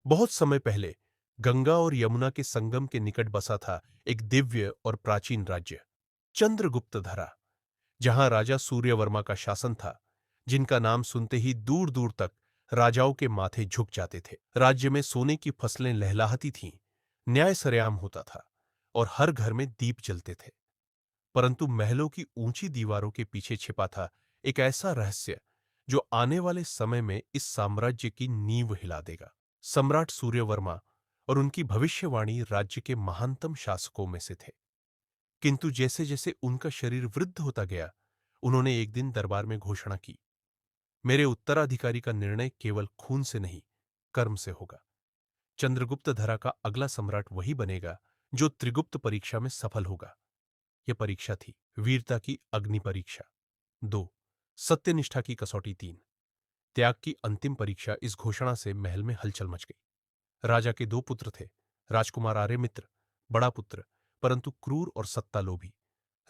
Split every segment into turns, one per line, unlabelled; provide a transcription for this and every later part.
बहुत समय पहले गंगा और यमुना के संगम के निकट बसा था एक दिव्य और प्राचीन राज्य, चंद्रगुप्त धरा, जहां राजा सूर्यवर्मा का शासन था, जिनका नाम सुनते ही दूर दूर तक राजाओं के माथे झुक जाते थे। राज्य में सोने की फसलें लहलहाती थीं, न्याय सरेआम होता था और हर घर में दीप जलते थे। परंतु महलों की ऊंची दीवारों के पीछे छिपा था एक ऐसा रहस्य जो आने वाले समय में इस साम्राज्य की नींव हिला देगा। सम्राट सूर्यवर्मा और उनकी भविष्यवाणी राज्य के महानतम शासकों में से थे। किंतु जैसे जैसे उनका शरीर वृद्ध होता गया, उन्होंने एक दिन दरबार में घोषणा की, मेरे उत्तराधिकारी का निर्णय केवल खून से नहीं, कर्म से होगा। चंद्रगुप्त धरा का अगला सम्राट वही बनेगा जो त्रिगुप्त परीक्षा में सफल होगा। यह परीक्षा थी वीरता की अग्नि परीक्षा 2, सत्यनिष्ठा की कसौटी 3, त्याग की अंतिम परीक्षा। इस घोषणा से महल में हलचल मच गई। राजा के दो पुत्र थे, राजकुमार आर्यमित्र, बड़ा पुत्र, परंतु क्रूर और सत्तालोभी।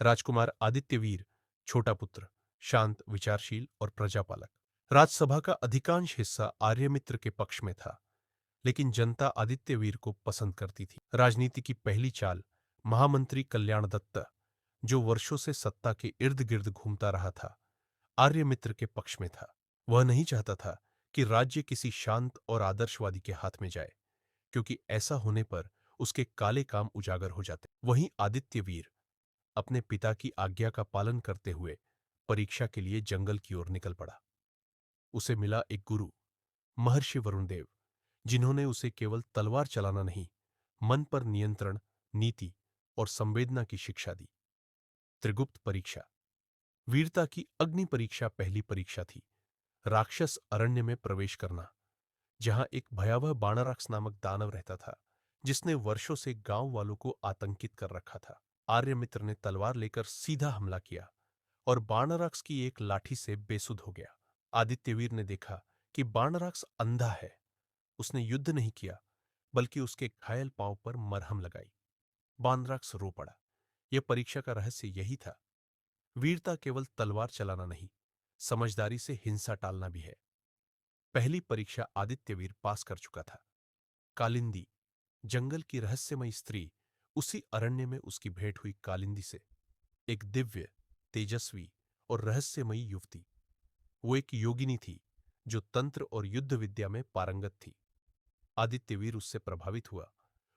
राजकुमार आदित्यवीर, छोटा पुत्र, शांत, विचारशील और प्रजापालक। राजसभा का अधिकांश हिस्सा आर्यमित्र के पक्ष में था, लेकिन जनता आदित्यवीर को पसंद करती थी। राजनीति की पहली चाल महामंत्री कल्याण दत्त, जो वर्षों से सत्ता के इर्द गिर्द घूमता रहा था, आर्यमित्र के पक्ष में था। वह नहीं चाहता था कि राज्य किसी शांत और आदर्शवादी के हाथ में जाए, क्योंकि ऐसा होने पर उसके काले काम उजागर हो जाते। वहीं आदित्यवीर अपने पिता की आज्ञा का पालन करते हुए परीक्षा के लिए जंगल की ओर निकल पड़ा। उसे मिला एक गुरु, महर्षि वरुणदेव, जिन्होंने उसे केवल तलवार चलाना नहीं, मन पर नियंत्रण, नीति और संवेदना की शिक्षा दी। त्रिगुप्त परीक्षा, वीरता की अग्नि परीक्षा पहली परीक्षा थी। राक्षस अरण्य में प्रवेश करना, जहां एक भयावह बाणाराक्ष नामक दानव रहता था, जिसने वर्षों से गांव वालों को आतंकित कर रखा था। आर्यमित्र ने तलवार लेकर सीधा हमला किया और बाणाराक्ष की एक लाठी से बेसुध हो गया। आदित्यवीर ने देखा कि बाणाराक्ष अंधा है। उसने युद्ध नहीं किया, बल्कि उसके घायल पांव पर मरहम लगाई। बाणाराक्ष रो पड़ा। यह परीक्षा का रहस्य यही था, वीरता केवल तलवार चलाना नहीं, समझदारी से हिंसा टालना भी है। पहली परीक्षा आदित्यवीर पास कर चुका था। कालिंदी, जंगल की रहस्यमयी स्त्री, उसी अरण्य में उसकी भेंट हुई कालिंदी से, एक दिव्य, तेजस्वी और रहस्यमयी युवती। वो एक योगिनी थी जो तंत्र और युद्ध विद्या में पारंगत थी। आदित्यवीर उससे प्रभावित हुआ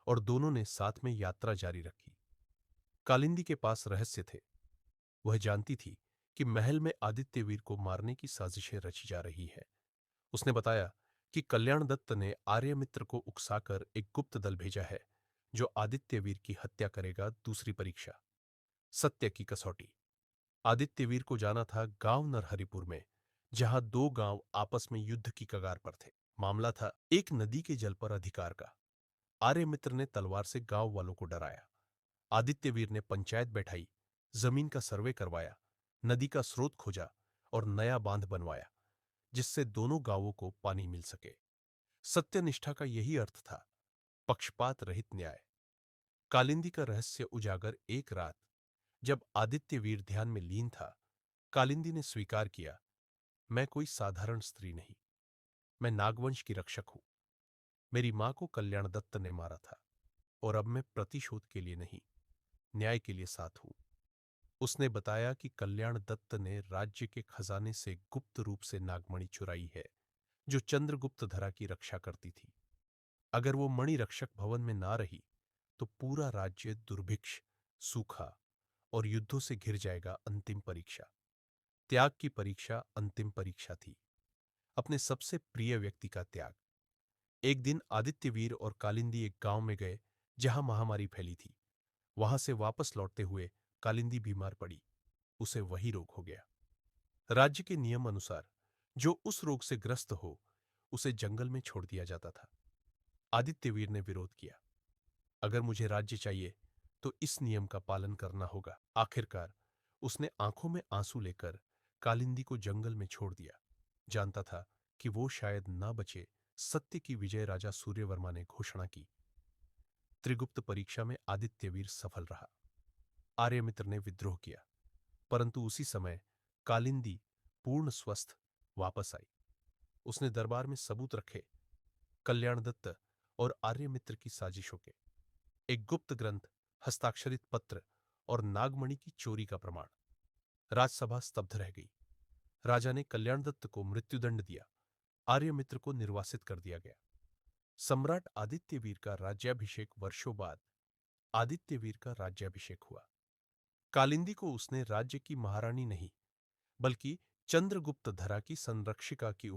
और दोनों ने साथ में यात्रा जारी रखी। कालिंदी के पास रहस्य थे। वह जानती थी कि महल में आदित्यवीर को मारने की साजिशें रची जा रही है। उसने बताया कि कल्याण दत्त ने आर्यमित्र को उकसाकर एक गुप्त दल भेजा है, जो आदित्यवीर की हत्या करेगा। दूसरी परीक्षा, सत्य की कसौटी। आदित्यवीर को जाना था गांव नरहरिपुर में, जहां दो गांव आपस में युद्ध की कगार पर थे। मामला था एक नदी के जल पर अधिकार का। आर्यमित्र ने तलवार से गांव वालों को डराया। आदित्यवीर ने पंचायत बैठाई, जमीन का सर्वे करवाया, नदी का स्रोत खोजा और नया बांध बनवाया, जिससे दोनों गांवों को पानी मिल सके। सत्यनिष्ठा का यही अर्थ था, पक्षपात रहित न्याय। कालिंदी का रहस्य उजागर एक रात, जब आदित्यवीर ध्यान में लीन था। कालिंदी ने स्वीकार किया, मैं कोई साधारण स्त्री नहीं, मैं नागवंश की रक्षक हूं। मेरी मां को कल्याण दत्त ने मारा था और अब मैं प्रतिशोध के लिए नहीं, न्याय के लिए साथ हूं। उसने बताया कि कल्याण दत्त ने राज्य के खजाने से गुप्त रूप से नागमणि चुराई है, जो चंद्रगुप्त धरा की रक्षा करती थी। अगर वो मणि रक्षक भवन में ना रही, तो पूरा राज्य दुर्भिक्ष, सूखा और युद्धों से घिर जाएगा। अंतिम परीक्षा, त्याग की परीक्षा अंतिम परीक्षा थी, अपने सबसे प्रिय व्यक्ति का त्याग। एक दिन आदित्यवीर और कालिंदी एक गांव में गए जहां महामारी फैली थी। वहां से वापस लौटते हुए कालिंदी बीमार पड़ी। उसे वही रोग हो गया। राज्य के नियम अनुसार जो उस रोग से ग्रस्त हो, उसे जंगल में छोड़ दिया जाता था। आदित्यवीर ने विरोध किया, अगर मुझे राज्य चाहिए तो इस नियम का पालन करना होगा। आखिरकार उसने आंखों में आंसू लेकर कालिंदी को जंगल में छोड़ दिया। जानता था कि वो शायद ना बचे। सत्य की विजय राजा सूर्यवर्मा ने घोषणा की। त्रिगुप्त परीक्षा में आदित्यवीर सफल रहा। आर्यमित्र ने विद्रोह किया, परंतु उसी समय कालिंदी पूर्ण स्वस्थ वापस आई। उसने दरबार में सबूत रखे, कल्याण दत्त और आर्यमित्र की साजिशों के। एक गुप्त ग्रंथ, हस्ताक्षरित पत्र और नागमणि की चोरी का प्रमाण। राजसभा स्तब्ध रह गई। राजा ने कल्याणदत्त को मृत्युदंड दिया। आर्यमित्र को निर्वासित कर दिया गया। सम्राट आदित्यवीर का राज्याभिषेक वर्षों बाद आदित्यवीर का राज्याभिषेक हुआ। कालिंदी को उसने राज्य की महारानी नहीं, बल्कि चंद्रगुप्त धरा की संरक्षिका की